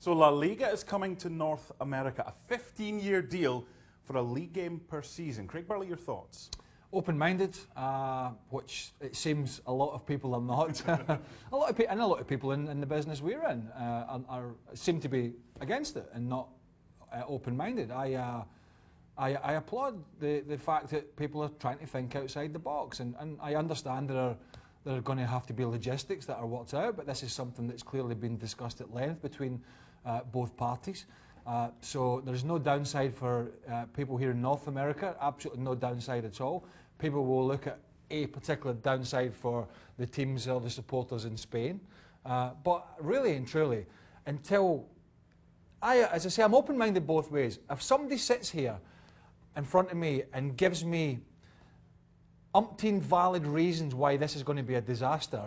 So La Liga is coming to North America, a 15-year deal for a league game per season. Craig Burley, your thoughts? Open-minded, which it seems a lot of people are not. a lot of people in the business we're in seem to be against it and not open-minded. I applaud the fact that people are trying to think outside the box, and I understand there are going to have to be logistics that are worked out, but this is something that's clearly been discussed at length between both parties. So there's no downside for people here in North America, absolutely no downside at all. People will look at a particular downside for the teams or the supporters in Spain. But really and truly, until as I say, I'm open-minded both ways. If somebody sits here in front of me and gives me umpteen valid reasons why this is going to be a disaster,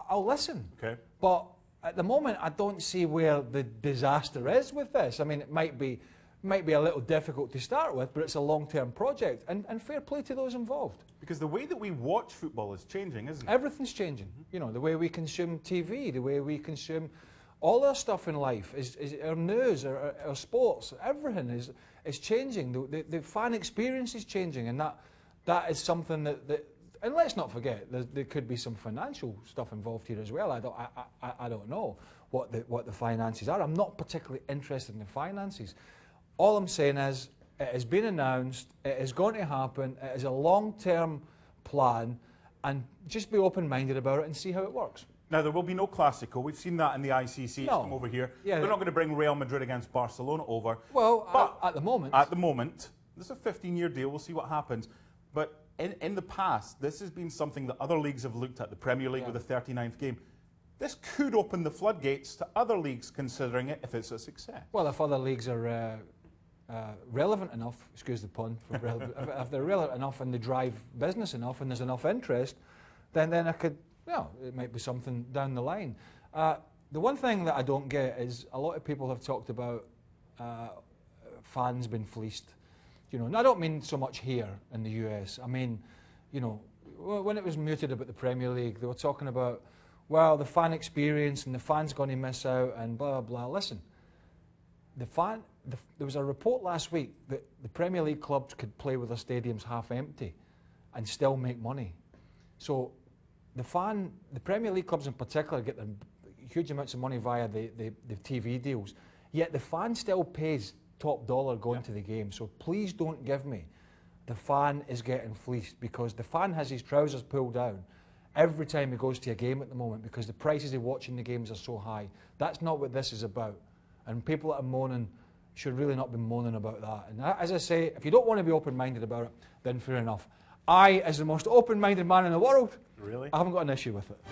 I'll listen. Okay. But at the moment, I don't see where the disaster is with this. I mean, it might be a little difficult to start with, but it's a long-term project, and fair play to those involved. Because the way that we watch football is changing, isn't it? Everything's changing. You know, the way we consume TV, the way we consume all our stuff in life, is our news, our sports, everything is changing. The fan experience is changing, and that is something that and let's not forget, there could be some financial stuff involved here as well. I don't know what the finances are. I'm not particularly interested in the finances. All I'm saying is, it has been announced, it is going to happen, it is a long-term plan, and just be open-minded about it and see how it works. Now, there will be no Clásico. We've seen that in the ICC. It's come over here. Yeah. They're not going to bring Real Madrid against Barcelona over. Well, but at the moment. At the moment, this is a 15-year deal. We'll see what happens. But in the past, this has been something that other leagues have looked at, the Premier League with the 39th game. This could open the floodgates to other leagues considering it if it's a success. Well, if other leagues are relevant enough, excuse the pun, if they're relevant enough and they drive business enough and there's enough interest, then I could, it might be something down the line. The one thing that I don't get is a lot of people have talked about fans being fleeced. You know, and I don't mean so much here in the US. I mean, you know, when it was mooted about the Premier League, they were talking about, well, the fan experience and the fans going to miss out and blah, blah, blah. Listen, there was a report last week that the Premier League clubs could play with their stadiums half empty and still make money. So the Premier League clubs in particular get huge amounts of money via the TV deals, yet the fan still pays top dollar going to the game. So please don't give me the fan is getting fleeced, because the fan has his trousers pulled down every time he goes to a game at the moment because the prices of watching the games are so high. That's not what this is about. And people that are moaning should really not be moaning about that. And as I say, if you don't want to be open-minded about it, then fair enough. I, as the most open-minded man in the world, really? I haven't got an issue with it.